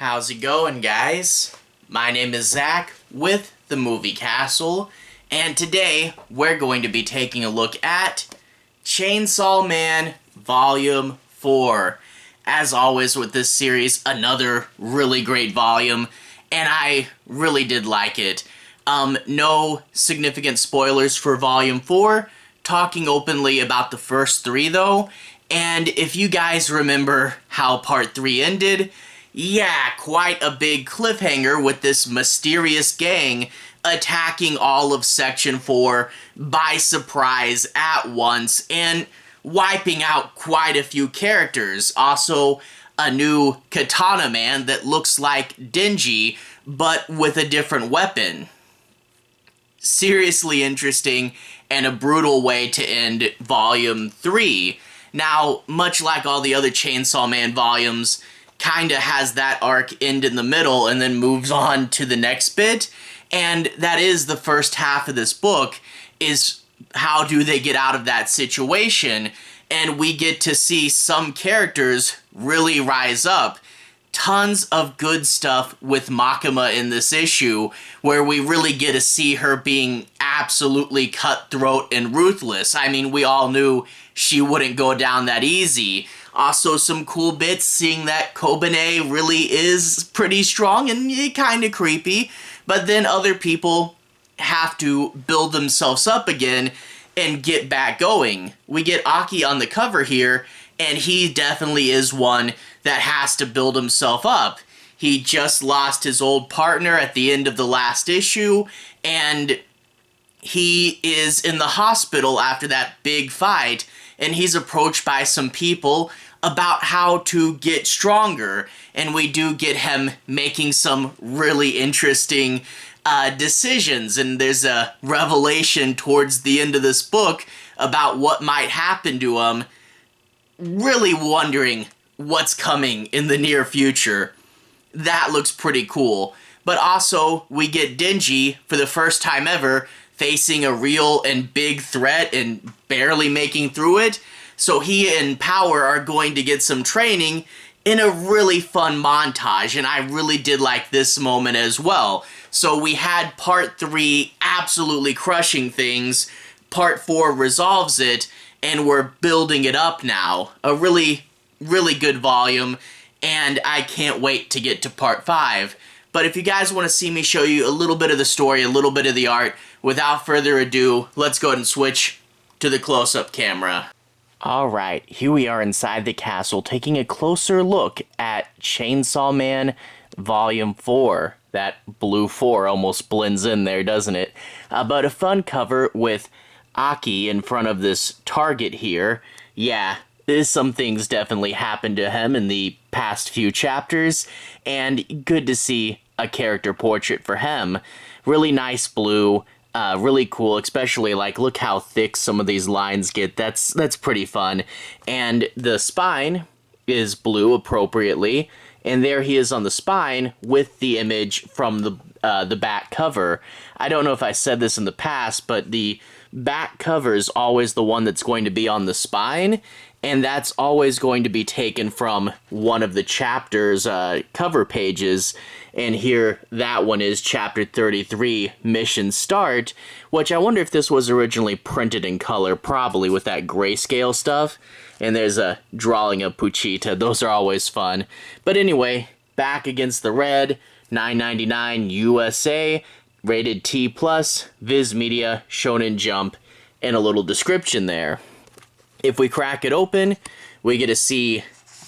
How's it going, guys? My name is Zach with the Movie Castle, and today we're going to be taking a look at Chainsaw Man Volume 4. As always with this series, another really great volume, and I really did like it. No significant spoilers for Volume 4, talking openly about the first three though, and if you guys remember how Part 3 ended, yeah, quite a big cliffhanger with this mysterious gang attacking all of Section 4 by surprise at once and wiping out quite a few characters. Also, a new Katana Man that looks like Denji, but with a different weapon. Seriously interesting and a brutal way to end Volume 3. Now, much like all the other Chainsaw Man volumes, kinda has that arc end in the middle and then moves on to the next bit, and that is the first half of this book, is how do they get out of that situation, and we get to see some characters really rise up. Tons of good stuff with Makima in this issue, where we really get to see her being absolutely cutthroat and ruthless. I mean, we all knew she wouldn't go down that easy. Also, some cool bits, seeing that Kobane really is pretty strong and kinda creepy, but then other people have to build themselves up again and get back going. We get Aki on the cover here, and he definitely is one that has to build himself up. He just lost his old partner at the end of the last issue, and he is in the hospital after that big fight, and he's approached by some people about how to get stronger, and we do get him making some really interesting decisions, and there's a revelation towards the end of this book about what might happen to him. Really wondering what's coming in the near future. That looks pretty cool. But also, we get Denji, for the first time ever, facing a real and big threat and barely making through it. So he and Power are going to get some training in a really fun montage, and I really did like this moment as well. So we had Part 3 absolutely crushing things, Part 4 resolves it, and we're building it up now. A really, really good volume, and I can't wait to get to Part 5. But if you guys want to see me show you a little bit of the story, a little bit of the art, without further ado, let's go ahead and switch to the close-up camera. Alright, here we are inside the castle, taking a closer look at Chainsaw Man Volume 4. That blue 4 almost blends in there, doesn't it? But a fun cover with Aki in front of this target here. Yeah, some things definitely happened to him in the past few chapters, and good to see a character portrait for him. Really nice blue. Really cool, especially, like, look how thick some of these lines get. That's pretty fun. And the spine is blue appropriately, and there he is on the spine with the image from the back cover. I don't know if I said this in the past, but the back cover is always the one that's going to be on the spine, and that's always going to be taken from one of the chapter's cover pages. And here, that one is Chapter 33, Mission Start, which I wonder if this was originally printed in color, probably with that grayscale stuff. And there's a drawing of Puchita. Those are always fun. But anyway, back against the red, $9.99 USA, rated T+, Viz Media, Shonen Jump, and a little description there. If we crack it open, we get to see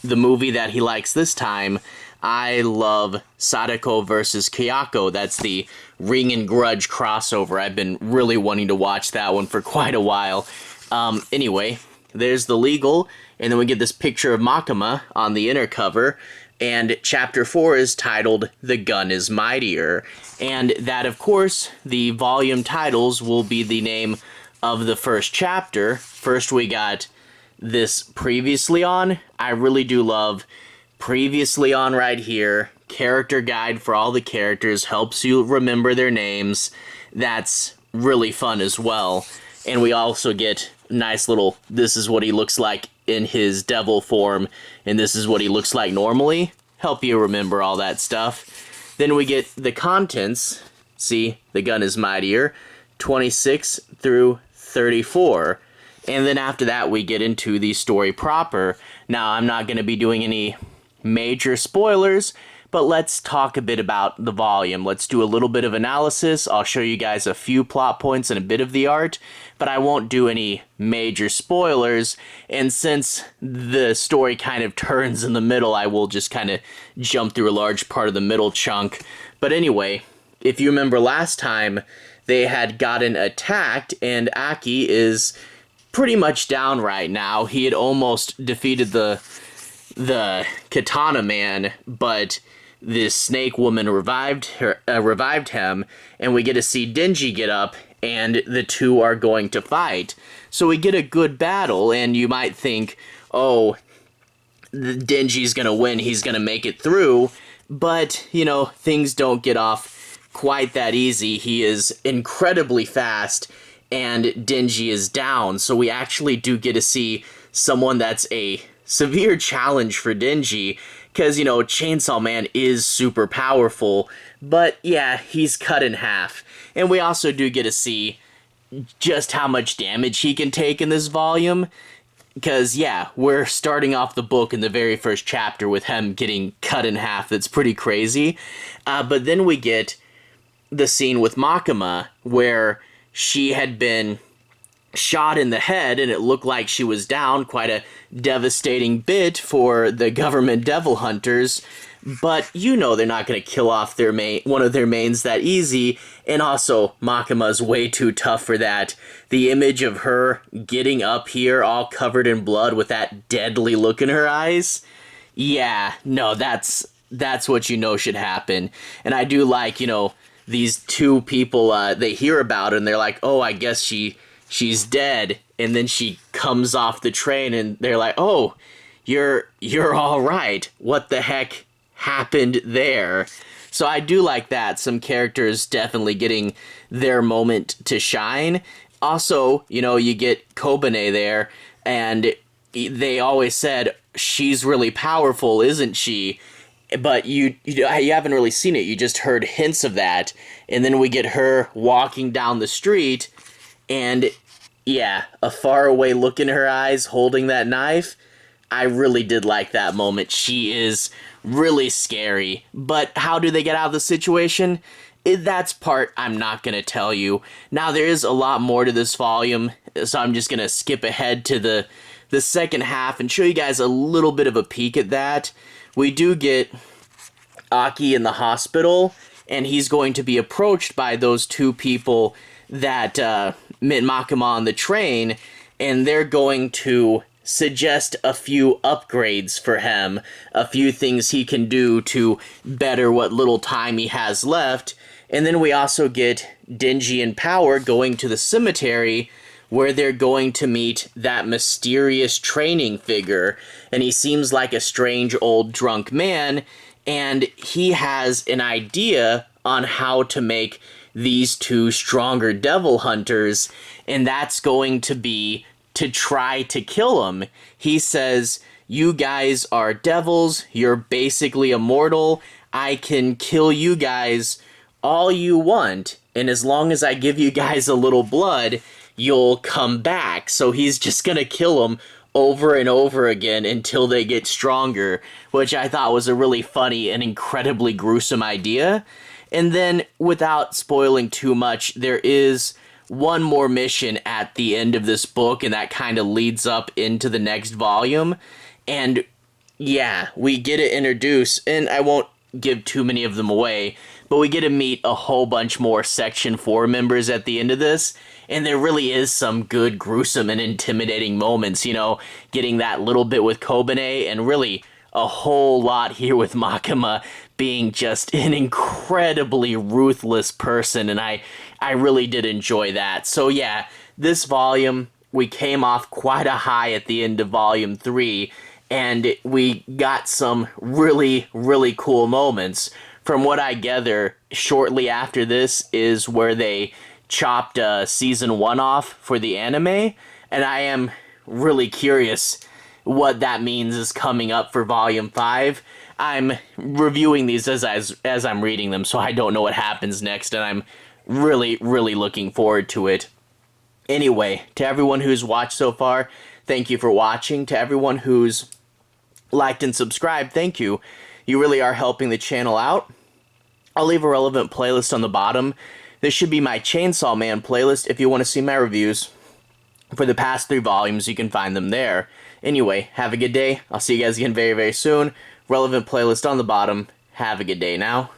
the movie that he likes this time. I love Sadako vs. Kayako. That's the Ring and Grudge crossover. I've been really wanting to watch that one for quite a while. Anyway, there's the legal, and then we get this picture of Makima on the inner cover, and Chapter 4 is titled The Gun is Mightier. And that, of course, the volume titles will be the name of the first chapter. First we got this Previously On. I really do love Previously On right here. Character guide for all the characters, helps you remember their names. That's really fun as well. And we also get nice little, this is what he looks like in his devil form, and this is what he looks like normally. help you remember all that stuff. Then we get the contents. See, the gun is Mightier, 26 through 34. And then after that, we get into the story proper. Now, I'm not going to be doing any major spoilers, but let's talk a bit about the volume. Let's do a little bit of analysis. I'll show you guys a few plot points and a bit of the art, but I won't do any major spoilers. And since the story kind of turns in the middle, I will just kind of jump through a large part of the middle chunk. But anyway, if you remember last time, they had gotten attacked, and Aki is pretty much down right now. He had almost defeated the Katana Man, but this snake woman revived him, and we get to see Denji get up, and the two are going to fight. So we get a good battle, and you might think, oh, Denji's gonna win, he's gonna make it through, but, you know, things don't get off quite that easy. He is incredibly fast, and Denji is down, so we actually do get to see someone that's a severe challenge for Denji, because, you know, Chainsaw Man is super powerful, but yeah, he's cut in half. And we also do get to see just how much damage he can take in this volume, because, yeah, we're starting off the book in the very first chapter with him getting cut in half. That's pretty crazy. But then we get the scene with Makima, where she had been shot in the head, and it looked like she was down. Quite a devastating bit for the government devil hunters, but you know they're not going to kill off their one of their mains that easy, and also Makima's way too tough for that. The image of her getting up here all covered in blood with that deadly look in her eyes, yeah, no, that's what you know should happen. And I do like, you know, these two people, they hear about it and they're like, oh, I guess she's dead, and then she comes off the train, and they're like, "Oh, you're all right. What the heck happened there?" So I do like that. Some characters definitely getting their moment to shine. Also, you know, you get Kobane there, and they always said she's really powerful, isn't she? But you haven't really seen it. You just heard hints of that, and then we get her walking down the street. And yeah, a faraway look in her eyes holding that knife. I really did like that moment. She is really scary. But how do they get out of the situation? That's part I'm not going to tell you. Now, there is a lot more to this volume, so I'm just going to skip ahead to the second half and show you guys a little bit of a peek at that. We do get Aki in the hospital, and he's going to be approached by those two people that met Makima on the train, and they're going to suggest a few upgrades for him, a few things he can do to better what little time he has left. And then we also get Denji and Power going to the cemetery, where they're going to meet that mysterious training figure, and he seems like a strange old drunk man, and he has an idea on how to make these two stronger devil hunters, and that's going to be to try to kill him. He says, "You guys are devils, you're basically immortal, I can kill you guys all you want, and as long as I give you guys a little blood, you'll come back." So he's just gonna kill them over and over again until they get stronger, which I thought was a really funny and incredibly gruesome idea. And then, without spoiling too much, there is one more mission at the end of this book, and that kind of leads up into the next volume. And yeah, we get to introduce, and I won't give too many of them away, but we get to meet a whole bunch more Section 4 members at the end of this, and there really is some good, gruesome, and intimidating moments, you know, getting that little bit with Kobane, and really a whole lot here with Makima being just an incredibly ruthless person, and I really did enjoy that. So yeah, this volume, we came off quite a high at the end of Volume 3, and we got some really, really cool moments. From what I gather, shortly after this is where they chopped Season 1 off for the anime, and I am really curious what that means is coming up for Volume 5. I'm reviewing these as I'm reading them, so I don't know what happens next, and I'm really, really looking forward to it. Anyway, to everyone who's watched so far, thank you for watching. To everyone who's liked and subscribed, thank you. You really are helping the channel out. I'll leave a relevant playlist on the bottom. This should be my Chainsaw Man playlist. If you want to see my reviews for the past 3 volumes, you can find them there. Anyway, have a good day. I'll see you guys again very, very soon. Relevant playlist on the bottom. Have a good day now.